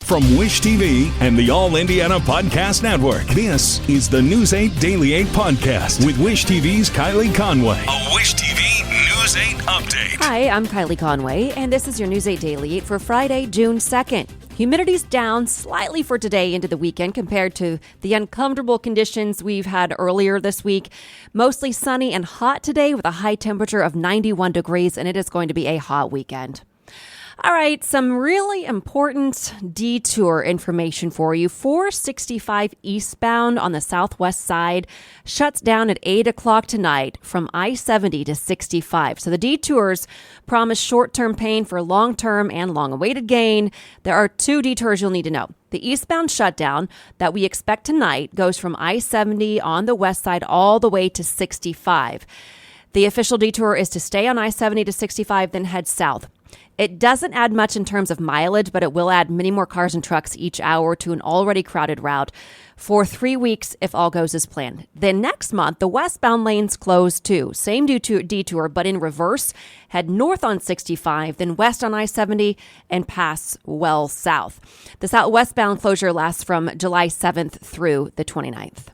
From Wish TV and the All Indiana Podcast Network, this is the News 8 Daily 8 Podcast with Wish TV's Kylie Conway. A Wish TV News 8 update. Hi, I'm Kylie Conway, and this is your News 8 Daily 8 for Friday, June 2nd. Humidity's down slightly for today into the weekend compared to the uncomfortable conditions we've had earlier this week. Mostly sunny and hot today with a high temperature of 91 degrees, and it is going to be a hot weekend. All right, some really important detour information for you. 465 eastbound on the southwest side shuts down at 8 o'clock tonight from I-70 to 65. So the detours promise short-term pain for long-term and long-awaited gain. There are two detours you'll need to know. The eastbound shutdown that we expect tonight goes from I-70 on the west side all the way to 65. The official detour is to stay on I-70 to 65, then head south. It doesn't add much in terms of mileage, but it will add many more cars and trucks each hour to an already crowded route for 3 weeks if all goes as planned. Then next month, the westbound lanes close too. Same detour, but in reverse. Head north on 65, then west on I-70, and pass well south. The westbound closure lasts from July 7th through the 29th.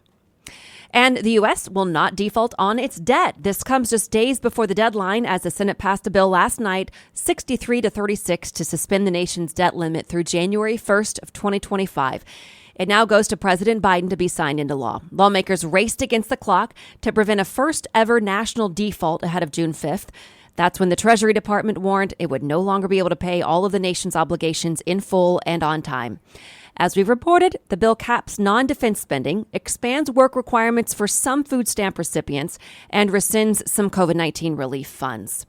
And the U.S. will not default on its debt. This comes just days before the deadline as the Senate passed a bill last night, 63-36, to suspend the nation's debt limit through January 1st of 2025. It now goes to President Biden to be signed into law. Lawmakers raced against the clock to prevent a first-ever national default ahead of June 5th. That's when the Treasury Department warned it would no longer be able to pay all of the nation's obligations in full and on time. As we've reported, the bill caps non-defense spending, expands work requirements for some food stamp recipients, and rescinds some COVID-19 relief funds.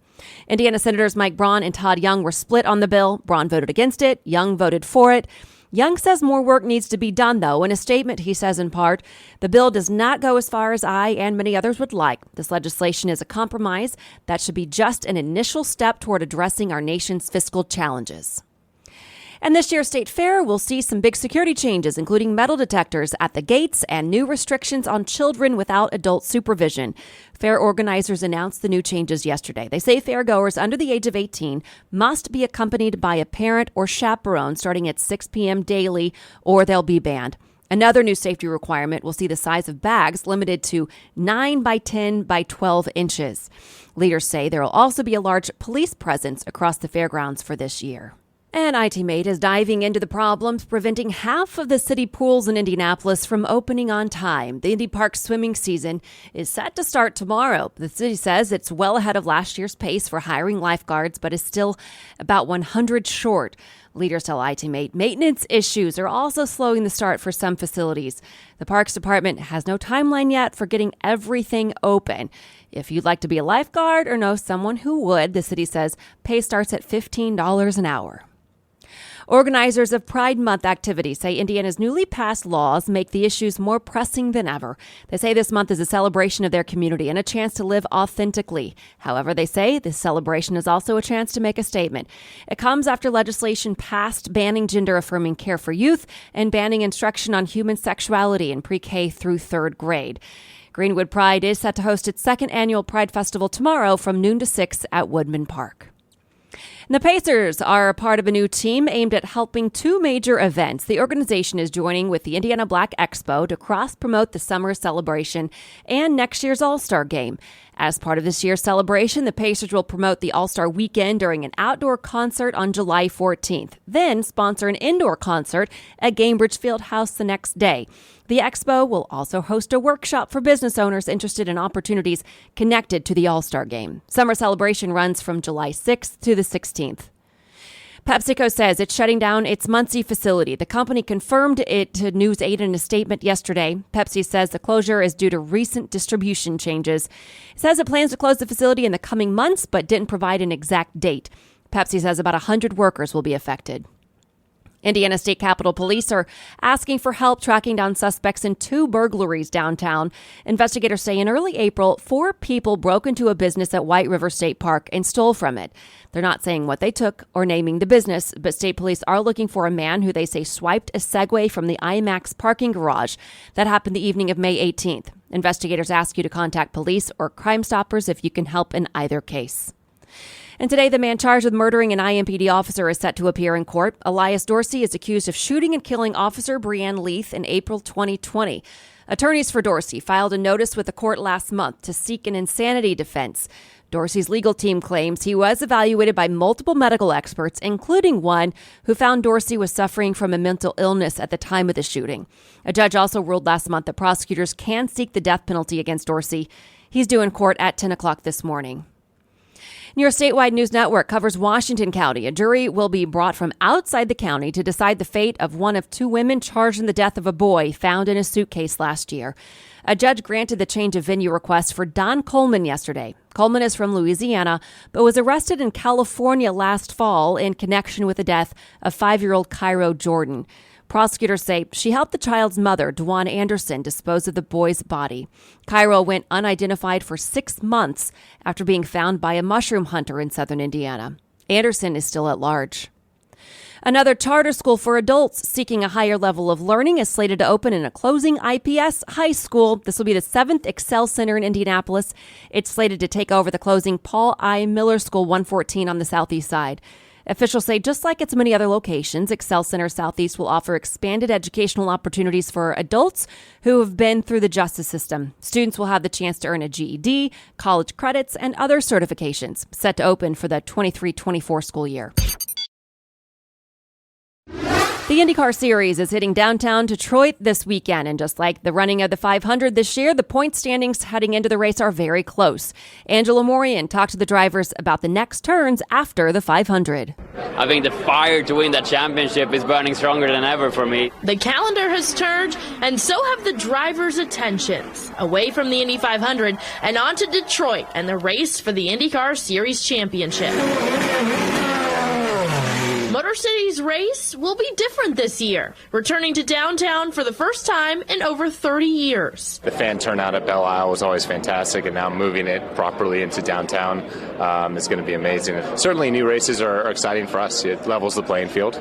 Indiana Senators Mike Braun and Todd Young were split on the bill. Braun voted against it. Young voted for it. Young says more work needs to be done, though. In a statement, he says in part, the bill does not go as far as I and many others would like. This legislation is a compromise that should be just an initial step toward addressing our nation's fiscal challenges. And this year's state fair will see some big security changes, including metal detectors at the gates and new restrictions on children without adult supervision. Fair organizers announced the new changes yesterday. They say fairgoers under the age of 18 must be accompanied by a parent or chaperone starting at 6 p.m. daily, or they'll be banned. Another new safety requirement will see the size of bags limited to 9 by 10 by 12 inches. Leaders say there will also be a large police presence across the fairgrounds for this year. And ITMate is diving into the problems preventing half of the city pools in Indianapolis from opening on time. The Indy Park swimming season is set to start tomorrow. The city says it's well ahead of last year's pace for hiring lifeguards, but is still about 100 short. Leaders tell ITMate maintenance issues are also slowing the start for some facilities. The Parks Department has no timeline yet for getting everything open. If you'd like to be a lifeguard or know someone who would, the city says pay starts at $15 an hour. Organizers of Pride Month activities say Indiana's newly passed laws make the issues more pressing than ever. They say this month is a celebration of their community and a chance to live authentically. However, they say this celebration is also a chance to make a statement. It comes after legislation passed banning gender-affirming care for youth and banning instruction on human sexuality in pre-K through third grade. Greenwood Pride is set to host its second annual Pride Festival tomorrow from noon to 6 at Woodman Park. And the Pacers are a part of a new team aimed at helping two major events. The organization is joining with the Indiana Black Expo to cross-promote the summer celebration and next year's All-Star Game. As part of this year's celebration, the Pacers will promote the All-Star Weekend during an outdoor concert on July 14th, then sponsor an indoor concert at Gainbridge Fieldhouse the next day. The expo will also host a workshop for business owners interested in opportunities connected to the All-Star Game. Summer celebration runs from July 6th to the 16th. PepsiCo says it's shutting down its Muncie facility. The company confirmed it to News 8 in a statement yesterday. Pepsi says the closure is due to recent distribution changes. It says it plans to close the facility in the coming months, but didn't provide an exact date. Pepsi says about 100 workers will be affected. Indiana State Capitol Police are asking for help tracking down suspects in 2 burglaries downtown. Investigators say in early April, 4 people broke into a business at White River State Park and stole from it. They're not saying what they took or naming the business, but state police are looking for a man who they say swiped a Segway from the IMAX parking garage. That happened the evening of May 18th. Investigators ask you to contact police or Crime Stoppers if you can help in either case. And today, the man charged with murdering an IMPD officer is set to appear in court. Elias Dorsey is accused of shooting and killing Officer Breanne Leith in April 2020. Attorneys for Dorsey filed a notice with the court last month to seek an insanity defense. Dorsey's legal team claims he was evaluated by multiple medical experts, including one who found Dorsey was suffering from a mental illness at the time of the shooting. A judge also ruled last month that prosecutors can seek the death penalty against Dorsey. He's due in court at 10 o'clock this morning. Your statewide news network covers Washington County. A jury will be brought from outside the county to decide the fate of one of two women charged in the death of a boy found in a suitcase last year. A judge granted the change of venue request for Don Coleman yesterday. Coleman is from Louisiana, but was arrested in California last fall in connection with the death of 5-year-old Cairo Jordan. Prosecutors say she helped the child's mother, Dwan Anderson, dispose of the boy's body. Cairo went unidentified for 6 months after being found by a mushroom hunter in southern Indiana. Anderson is still at large. Another charter school for adults seeking a higher level of learning is slated to open in a closing IPS high school. This will be the 7th Excel Center in Indianapolis. It's slated to take over the closing Paul I. Miller School 114 on the southeast side. Officials say just like its many other locations, Excel Center Southeast will offer expanded educational opportunities for adults who have been through the justice system. Students will have the chance to earn a GED, college credits, and other certifications, set to open for the 23-24 school year. The IndyCar Series is hitting downtown Detroit this weekend, and just like the running of the 500 this year, the point standings heading into the race are very close. Angela Morian talked to the drivers about the next turns after the 500. I think the fire to win that championship is burning stronger than ever for me. The calendar has turned, and so have the drivers' attentions. Away from the Indy 500 and on to Detroit and the race for the IndyCar Series Championship. Motor City's race will be different this year, returning to downtown for the first time in over 30 years. The fan turnout at Belle Isle was always fantastic, and now moving it properly into downtown is going to be amazing. Certainly new races are exciting for us. It levels the playing field.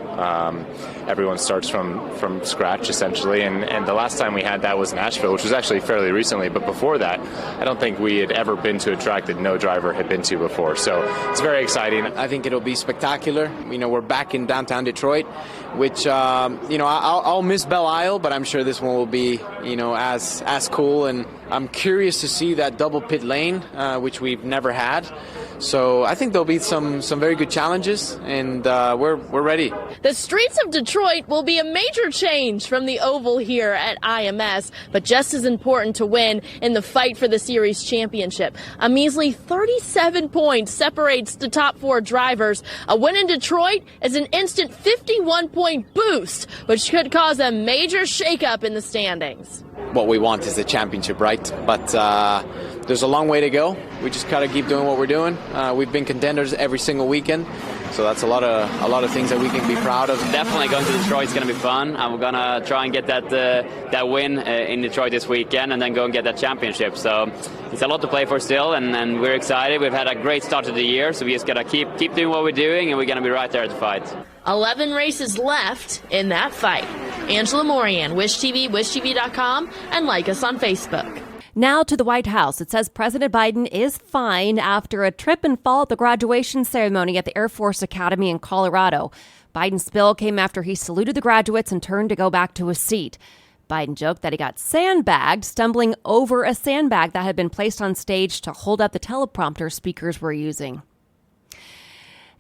Everyone starts from scratch, essentially, and the last time we had that was Nashville, which was actually fairly recently, but before that, I don't think we had ever been to a track that no driver had been to before, so it's very exciting. I think it'll be spectacular. We're back in downtown Detroit, which I'll miss Belle Isle, but I'm sure this one will be as cool, and I'm curious to see that double pit lane, which we've never had. So I think there'll be some very good challenges, and we're ready. The streets of Detroit will be a major change from the oval here at IMS, but just as important to win in the fight for the series championship. A measly 37 points separates the top 4 drivers. A win in Detroit is an instant 51-point boost, which could cause a major shakeup in the standings. What we want is the championship, right? But there's a long way to go. We just gotta keep doing what we're doing. We've been contenders every single weekend, so that's a lot of things that we can be proud of. Definitely going to Detroit is going to be fun, and we're going to try and get that win in Detroit this weekend, and then go and get that championship. So it's a lot to play for still, and we're excited. We've had a great start to the year, so we just got to keep doing what we're doing, and we're going to be right there at the fight. 11 races left in that fight. Angela Morian, Wish TV, wishtv.com, and like us on Facebook. Now to the White House. It says President Biden is fine after a trip and fall at the graduation ceremony at the Air Force Academy in Colorado. Biden's spill came after he saluted the graduates and turned to go back to his seat. Biden joked that he got sandbagged, stumbling over a sandbag that had been placed on stage to hold up the teleprompter speakers were using.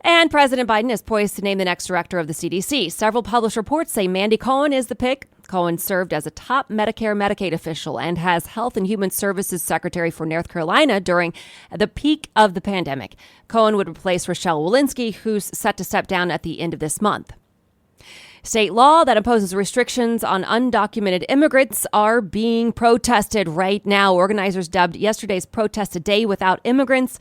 And President Biden is poised to name the next director of the CDC. Several published reports say Mandy Cohen is the pick. Cohen served as a top Medicare/Medicaid official and as Health and Human Services Secretary for North Carolina during the peak of the pandemic. Cohen would replace Rochelle Walensky, who's set to step down at the end of this month. State law that imposes restrictions on undocumented immigrants are being protested right now. Organizers dubbed yesterday's protest a day without immigrants.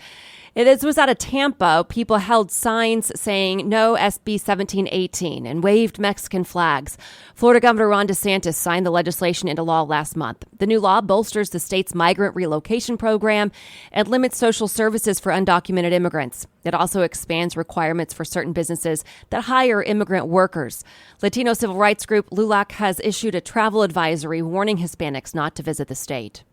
This was out of Tampa. People held signs saying no SB 1718 and waved Mexican flags. Florida Governor Ron DeSantis signed the legislation into law last month. The new law bolsters the state's migrant relocation program and limits social services for undocumented immigrants. It also expands requirements for certain businesses that hire immigrant workers. Latino civil rights group LULAC has issued a travel advisory warning Hispanics not to visit the state.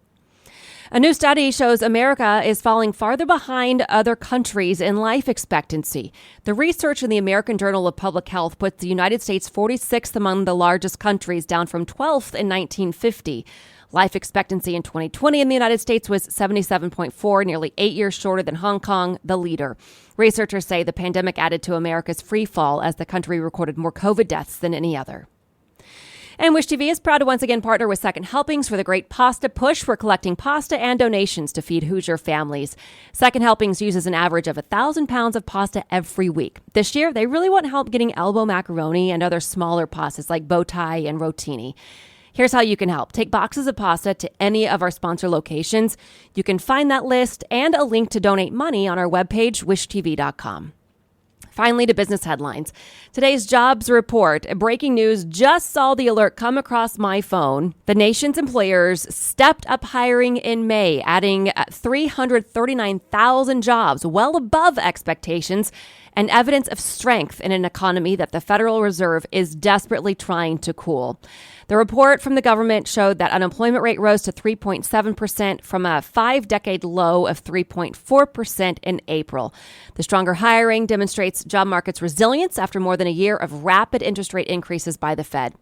A new study shows America is falling farther behind other countries in life expectancy. The research in the American Journal of Public Health puts the United States 46th among the largest countries, down from 12th in 1950. Life expectancy in 2020 in the United States was 77.4, nearly 8 years shorter than Hong Kong, the leader. Researchers say the pandemic added to America's free fall as the country recorded more COVID deaths than any other. And Wish TV is proud to once again partner with Second Helpings for the Great Pasta Push. We're collecting pasta and donations to feed Hoosier families. Second Helpings uses an average of 1,000 pounds of pasta every week. This year, they really want help getting elbow macaroni and other smaller pastas like bow tie and rotini. Here's how you can help. Take boxes of pasta to any of our sponsor locations. You can find that list and a link to donate money on our webpage, wishtv.com. Finally, to business headlines. Today's jobs report. Breaking news, just saw the alert come across my phone. The nation's employers stepped up hiring in May, adding 339,000 jobs, well above expectations, and evidence of strength in an economy that the Federal Reserve is desperately trying to cool. The report from the government showed that unemployment rate rose to 3.7% from a 5-decade low of 3.4% in April. The stronger hiring demonstrates job market's resilience after more than a year of rapid interest rate increases by the Fed.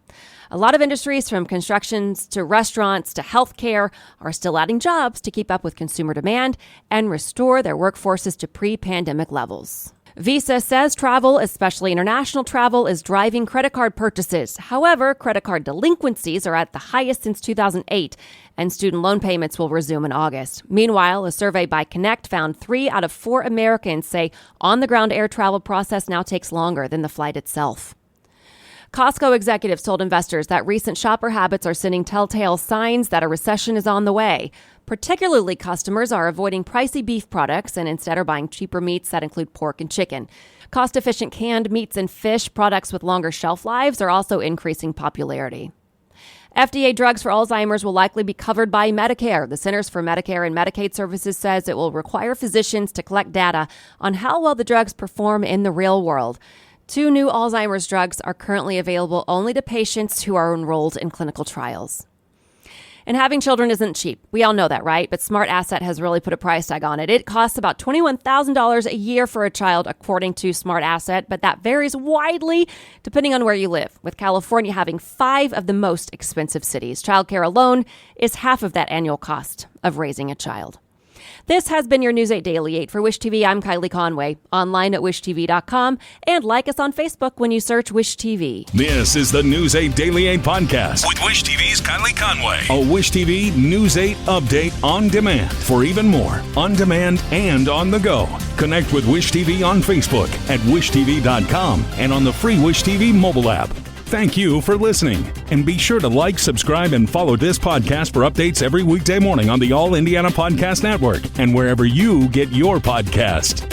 A lot of industries, from constructions to restaurants to healthcare, are still adding jobs to keep up with consumer demand and restore their workforces to pre-pandemic levels. Visa says travel, especially international travel, is driving credit card purchases. However, credit card delinquencies are at the highest since 2008, and student loan payments will resume in August. Meanwhile, a survey by Connect found 3 out of 4 Americans say on-the-ground air travel process now takes longer than the flight itself. Costco executives told investors that recent shopper habits are sending telltale signs that a recession is on the way. Particularly, customers are avoiding pricey beef products and instead are buying cheaper meats that include pork and chicken. Cost-efficient canned meats and fish products with longer shelf lives are also increasing popularity. FDA drugs for Alzheimer's will likely be covered by Medicare. The Centers for Medicare and Medicaid Services says it will require physicians to collect data on how well the drugs perform in the real world. 2 new Alzheimer's drugs are currently available only to patients who are enrolled in clinical trials. And having children isn't cheap. We all know that, right? But Smart Asset has really put a price tag on it. It costs about $21,000 a year for a child, according to Smart Asset, but that varies widely depending on where you live, with California having 5 of the most expensive cities. Childcare alone is half of that annual cost of raising a child. This has been your News 8 Daily 8. For Wish TV, I'm Kylie Conway. Online at wishtv.com, and like us on Facebook when you search Wish TV. This is the News 8 Daily 8 podcast with Wish TV's Kylie Conway. A Wish TV News 8 update on demand. For even more, on demand and on the go. Connect with Wish TV on Facebook at wishtv.com and on the free Wish TV mobile app. Thank you for listening, and be sure to like, subscribe, and follow this podcast for updates every weekday morning on the All Indiana Podcast Network and wherever you get your podcast.